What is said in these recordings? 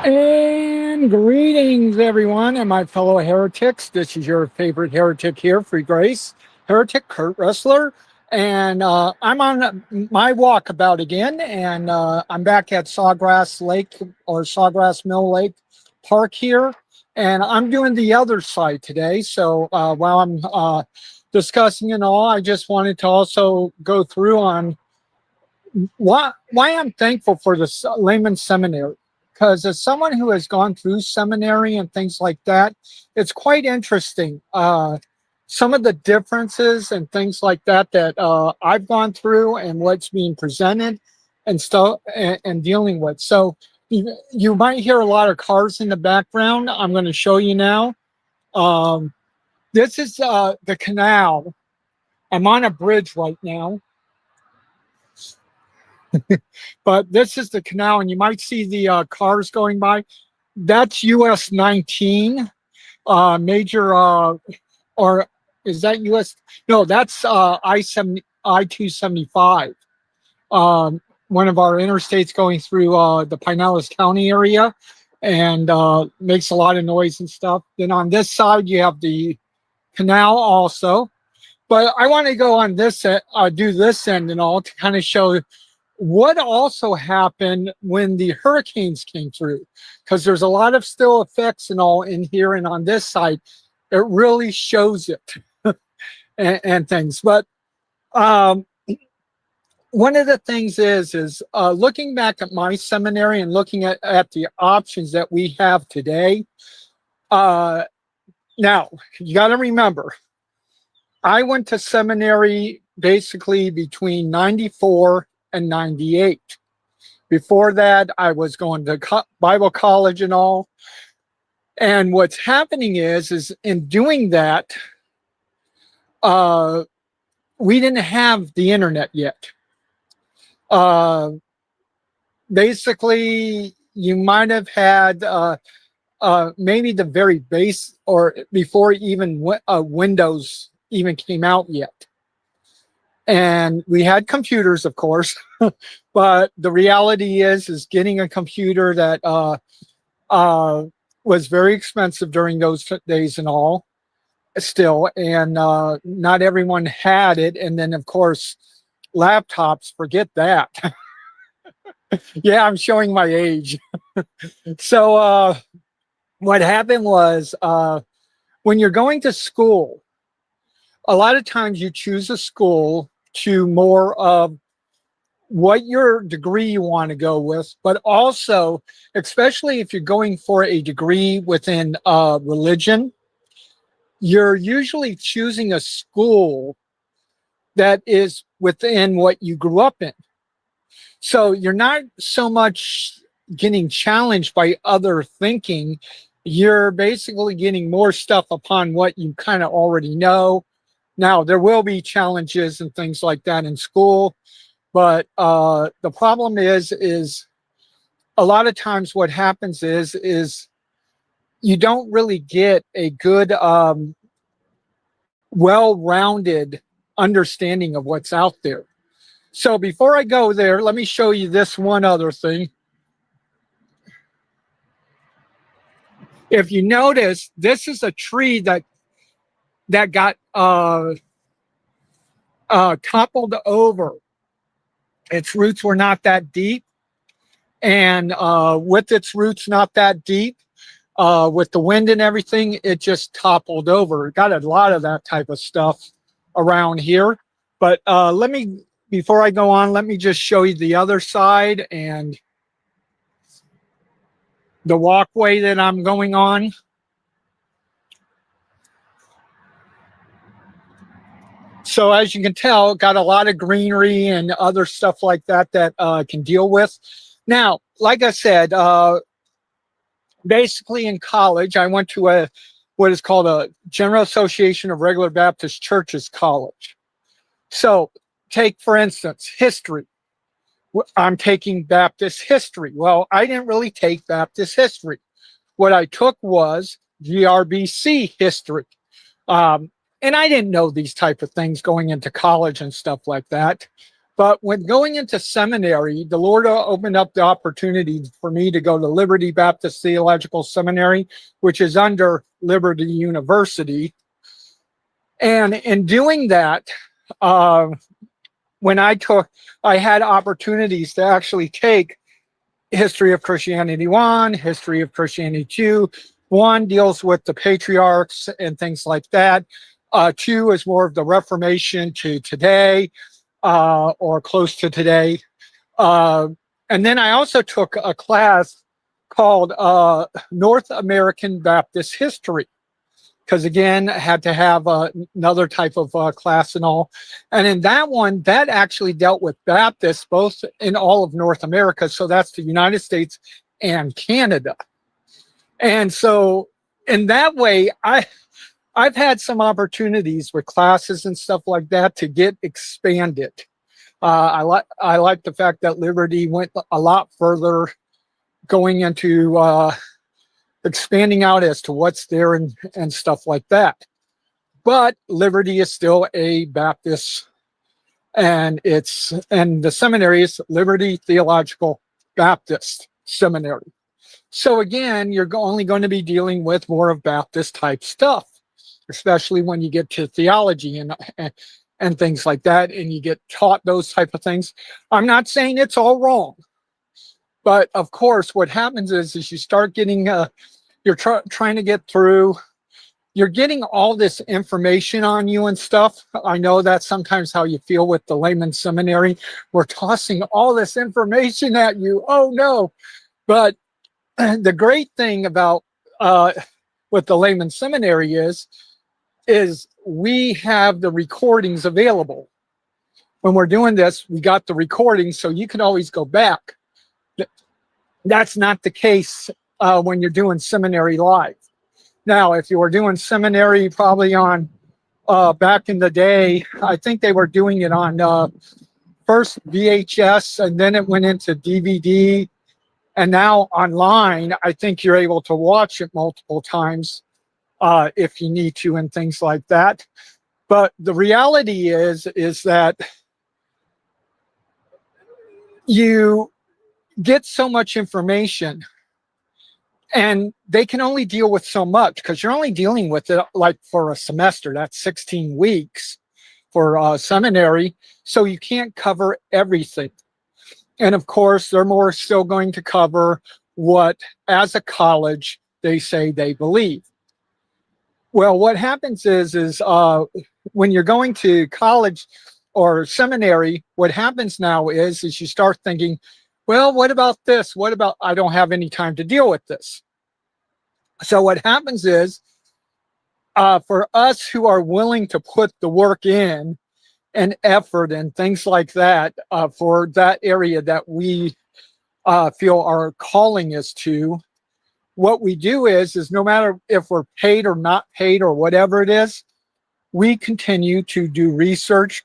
And greetings, everyone, and my fellow heretics. This is your favorite heretic here, Free Grace, heretic Kurt Wrestler. And I'm on my walkabout again, and I'm back at Sawgrass Lake or Sawgrass Mill Lake Park here. And I'm doing the other side today. So while I'm discussing it all, I just wanted to also go through on why I'm thankful for the Laymen Seminary. Because as someone who has gone through seminary and things like that, it's quite interesting. Some of the differences and things like that that I've gone through and what's being presented and stuff and dealing with. So you might hear a lot of cars in the background. I'm going to show you now. Um, this is the canal. I'm on a bridge right now, but this is the canal, and you might see the cars going by. That's US 19, major, or is that US? No, that's I 275. One of our interstates going through the Pinellas County area, and makes a lot of noise and stuff. Then on this side, you have the canal also. But I want to go on this, do this end and all to kind of show what also happened when the hurricanes came through, because there's a lot of still effects and all in here, and on this side it really shows it and things. But um, one of the things is looking back at my seminary and looking at the options that we have today. Now you got to remember, I went to seminary basically between 94 and 98. Before that, I was going to Bible college and all. And what's happening is in doing that, uh, we didn't have the internet yet. Uh, Basically, you might have had maybe the very base, or before even Windows even came out yet. And we had computers, of course, but the reality is getting a computer that was very expensive during those days and all still, and not everyone had it. And then, of course, laptops, forget that. Yeah, I'm showing my age. So what happened was when you're going to school, a lot of times you choose a school to more of what your degree you want to go with, but also, especially if you're going for a degree within religion, you're usually choosing a school that is within what you grew up in. So you're not so much getting challenged by other thinking. You're basically getting more stuff upon what you kind of already know. Now, there will be challenges and things like that in school, but the problem is a lot of times what happens is you don't really get a good, well-rounded understanding of what's out there. So before I go there, let me show you this one other thing. If you notice, this is a tree that got toppled over. Its roots were not that deep, and with its roots not that deep, with the wind and everything, it just toppled over. Got a lot of that type of stuff around here. But before I go on, let me just show you the other side and the walkway that I'm going on. So as you can tell, got a lot of greenery and other stuff like that that can deal with. Now, like I said, basically in college, I went to what is called a General Association of Regular Baptist Churches college. So take, for instance, history. I'm taking Baptist history. Well, I didn't really take Baptist history. What I took was GRBC history. And I didn't know these type of things going into college and stuff like that. But when going into seminary, the Lord opened up the opportunity for me to go to Liberty Baptist Theological Seminary, which is under Liberty University. And in doing that, when I had opportunities to actually take History of Christianity 1, History of Christianity 2. 1 deals with the patriarchs and things like that. 2 is more of the Reformation to today, or close to today. And then I also took a class called North American Baptist History, because again, I had to have another type of class and all. And in that one, that actually dealt with Baptists, both in all of North America. So that's the United States and Canada. And so in that way, I've had some opportunities with classes and stuff like that to get expanded. I like the fact that Liberty went a lot further, going into expanding out as to what's there and stuff like that. But Liberty is still a Baptist, and the seminary is Liberty Theological Baptist Seminary. So again, you're only going to be dealing with more of Baptist type stuff, especially when you get to theology and things like that, and you get taught those type of things. I'm not saying it's all wrong, but of course, what happens is you start getting you're trying to get through, you're getting all this information on you and stuff. I know that's sometimes how you feel with the Laymen Seminary. We're tossing all this information at you. Oh no. But the great thing about with the Laymen Seminary is we have the recordings available. When we're doing this, we got the recordings, so you can always go back. That's not the case when you're doing seminary live. Now, if you were doing seminary probably on back in the day, I think they were doing it on first VHS, and then it went into DVD, and now online, I think you're able to watch it multiple times if you need to, and things like that. But the reality is that you get so much information, and they can only deal with so much, because you're only dealing with it like for a semester. That's 16 weeks for seminary, so you can't cover everything. And of course, they're more still going to cover what, as a college, they say they believe. Well, what happens is when you're going to college or seminary, what happens now is you start thinking, well, what about this? What about, I don't have any time to deal with this. So what happens is for us who are willing to put the work in and effort and things like that for that area that we feel our calling is to, what we do is no matter if we're paid or not paid or whatever it is, we continue to do research,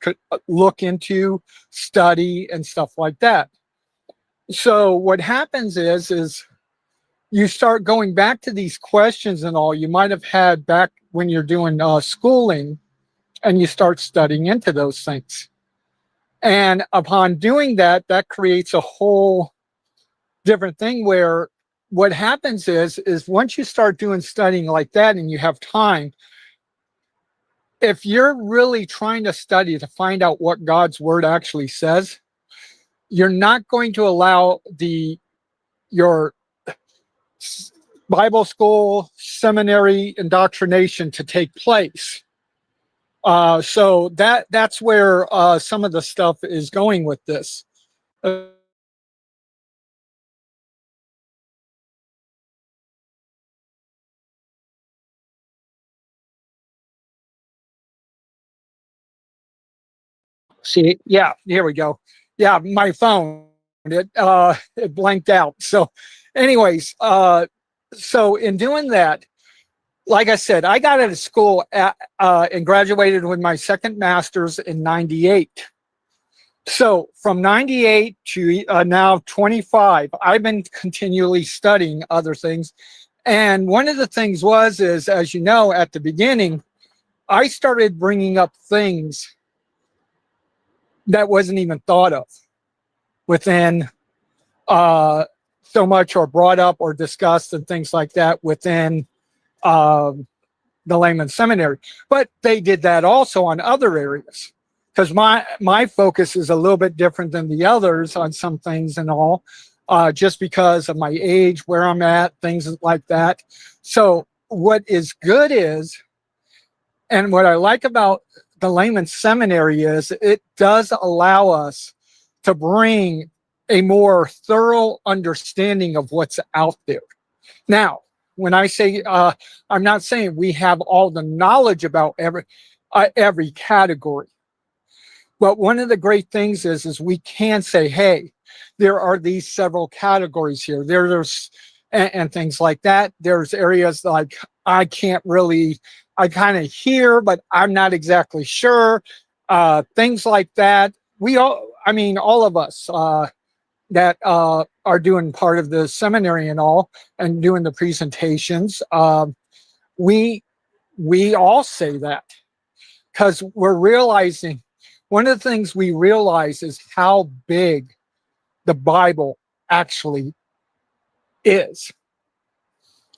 look into, study, and stuff like that. So what happens is you start going back to these questions and all you might have had back when you're doing schooling, and you start studying into those things. And upon doing that, that creates a whole different thing where what happens is once you start doing studying like that and you have time, if you're really trying to study to find out what God's word actually says, you're not going to allow your Bible school, seminary indoctrination to take place. So that's where some of the stuff is going with this. See, yeah, here we go. Yeah, my phone, it blanked out. So anyways, so in doing that, like I said, I got out of school and graduated with my second master's in 98. So from 98 to now 25, I've been continually studying other things. And one of the things is, as you know, at the beginning, I started bringing up things that wasn't even thought of within so much, or brought up or discussed and things like that within um, the Laymen Seminary. But they did that also on other areas, because my focus is a little bit different than the others on some things and all, just because of my age, where I'm at, things like that. So what is good is, and what I like about the Layman Seminary is, it does allow us to bring a more thorough understanding of what's out there. Now, when I say, I'm not saying we have all the knowledge about every category, but one of the great things is we can say, hey, there are these several categories here. There's and things like that. There's areas like I can't really, I kind of hear, but I'm not exactly sure. Things like that. We all, I mean, all of us that are doing part of the seminary and all, and doing the presentations, we all say that, because we're realizing, one of the things we realize is how big the Bible actually is.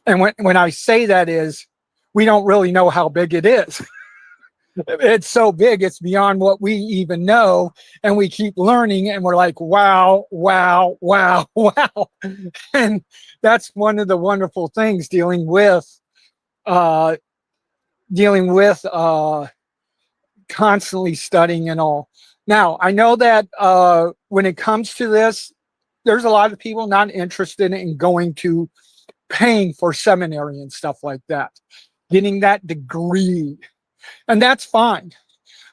And when I say that is, we don't really know how big it is. It's so big, it's beyond what we even know. And we keep learning, and we're like, wow, wow, wow, wow. And that's one of the wonderful things dealing with uh, constantly studying and all. Now, I know that when it comes to this, there's a lot of people not interested in going to paying for seminary and stuff like that, getting that degree. And that's fine.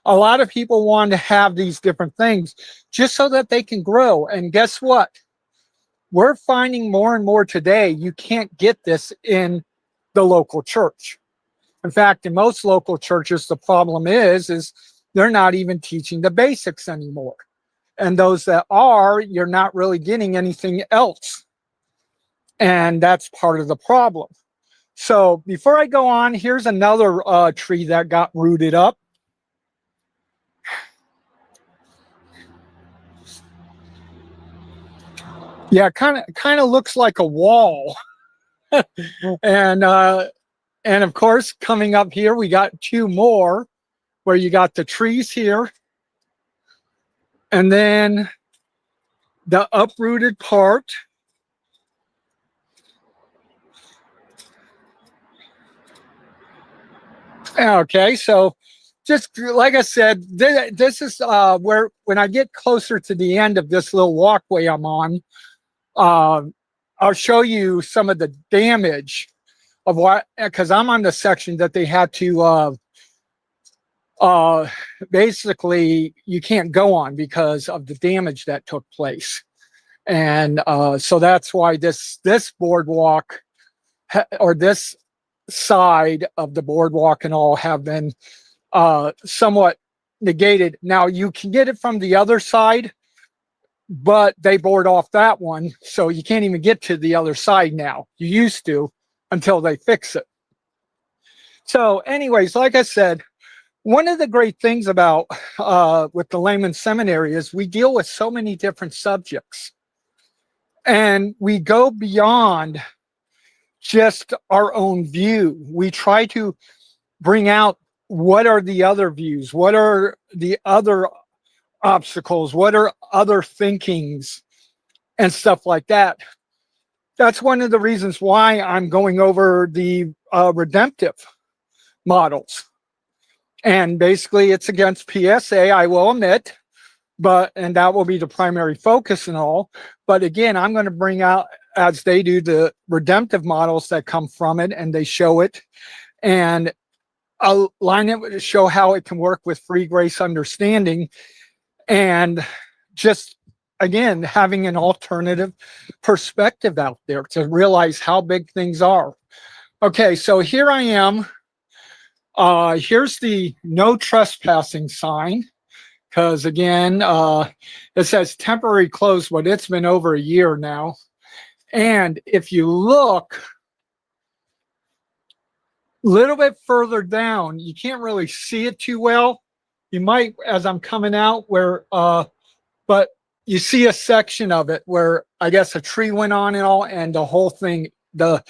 A lot of people want to have these different things just so that they can grow. And guess what? We're finding more and more today, you can't get this in the local church. In fact, in most local churches, the problem is they're not even teaching the basics anymore. And those that are, you're not really getting anything else. And that's part of the problem. So before I go on, here's another tree that got rooted up. Yeah, kind of looks like a wall. and of course, coming up here, we got two more, where you got the trees here, and then the uprooted part. Okay, so just like I said, this is where, when I get closer to the end of this little walkway I'm on, I'll show you some of the damage of what, because I'm on the section that they had to basically, you can't go on because of the damage that took place. And so that's why this boardwalk, or this side of the boardwalk and all, have been somewhat negated. Now you can get it from the other side, but they board off that one, so you can't even get to the other side now. You used to, until they fix it. So anyways, like I said, one of the great things about with the Layman Seminary is we deal with so many different subjects, and we go beyond just our own view. We try to bring out, what are the other views, what are the other obstacles, what are other thinkings and stuff like that. That's one of the reasons why I'm going over the redemptive models. And basically it's against PSA, I will admit, and that will be the primary focus and all. But again, I'm going to bring out, as they do, the redemptive models that come from it, and they show it, and align it to show how it can work with free grace understanding, and just, again, having an alternative perspective out there to realize how big things are. Okay, so here I am. Here's the no trespassing sign, because again, it says temporary closed, but it's been over a year now. And if you look a little bit further down, you can't really see it too well, you might, as I'm coming out, where but you see a section of it where I guess a tree went on and all, and the whole thing, the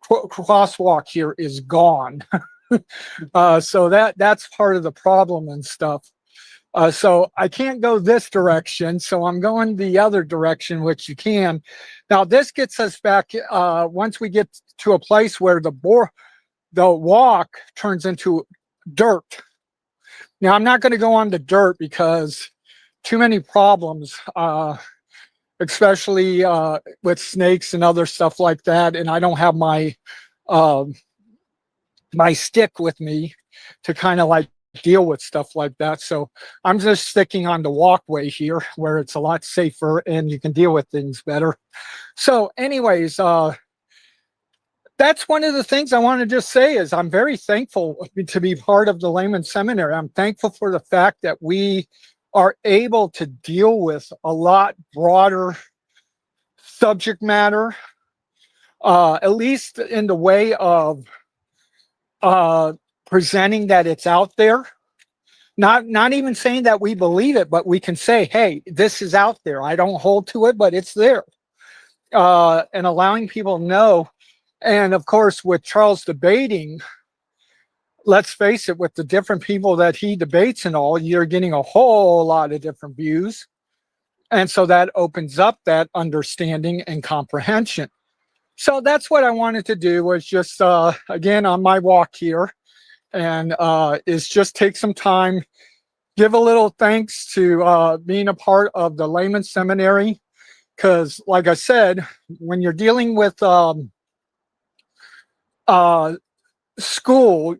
crosswalk here is gone. So that's part of the problem and stuff. So I can't go this direction, so I'm going the other direction, which you can. Now this gets us back, once we get to a place where the walk turns into dirt. Now I'm not going to go on the dirt because too many problems, especially with snakes and other stuff like that, and I don't have my my stick with me to kind of like deal with stuff like that. So I'm just sticking on the walkway here where it's a lot safer and you can deal with things better. So anyways, that's one of the things I want to just say is I'm very thankful to be part of the Laymen Seminary. I'm thankful for the fact that we are able to deal with a lot broader subject matter, at least in the way of presenting that it's out there. Not even saying that we believe it, but we can say, hey, this is out there. I don't hold to it, but it's there. And allowing people to know. And of course, with Charles debating, let's face it, with the different people that he debates and all, you're getting a whole lot of different views. And so that opens up that understanding and comprehension. So that's what I wanted to do, was just, again, on my walk here, and is just take some time, give a little thanks to being a part of the Laymen Seminary. Because like I said, when you're dealing with school,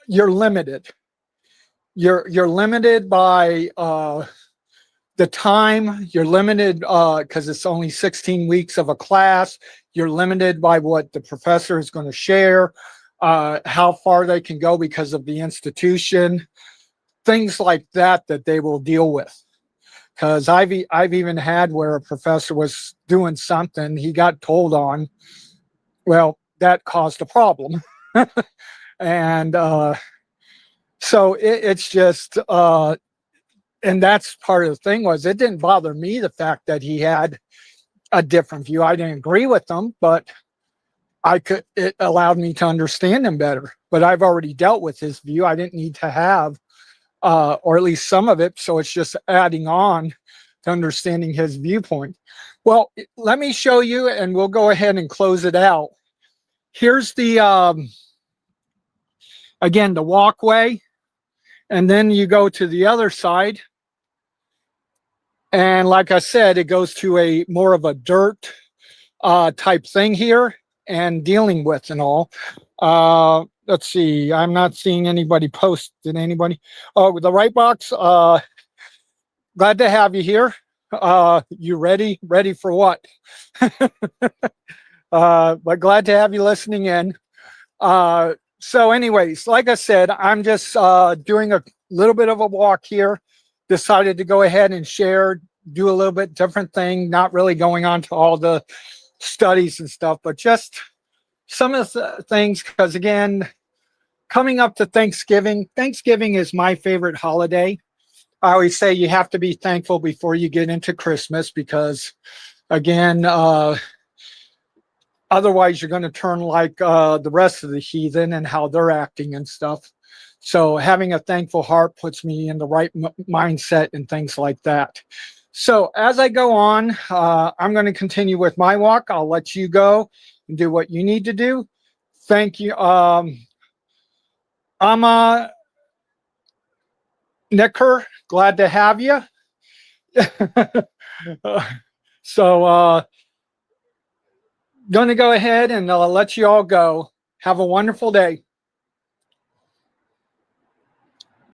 you're limited. You're limited by the time. You're limited because it's only 16 weeks of a class. You're limited by what the professor is going to share, how far they can go because of the institution, things like that they will deal with. Because I've even had where a professor was doing something he got told on, well, that caused a problem. And so it's just, and that's part of the thing, was it didn't bother me, the fact that he had a different view. I didn't agree with them, but it allowed me to understand him better. But I've already dealt with his view. I didn't need to have, or at least some of it. So it's just adding on to understanding his viewpoint. Well, let me show you, and we'll go ahead and close it out. Here's the, again, the walkway. And then you go to the other side. And like I said, it goes to a more of a dirt type thing here and dealing with and all. Let's see. I'm not seeing anybody post. Did anybody? Oh, the right box. Glad to have you here. You ready? Ready for what? But glad to have you listening in. So anyways, like I said, I'm just doing a little bit of a walk here. Decided to go ahead and share, do a little bit different thing, not really going on to all the studies and stuff, but just some of the things, because again, coming up to Thanksgiving is my favorite holiday. I always say you have to be thankful before you get into Christmas, because again, otherwise you're going to turn like the rest of the heathen and how they're acting and stuff. So having a thankful heart puts me in the right mindset and things like that. So as I go on, I'm going to continue with my walk. I'll let you go and do what you need to do. Thank you. I'm Nicker, glad to have you. So going to go ahead and let you all go. Have a wonderful day.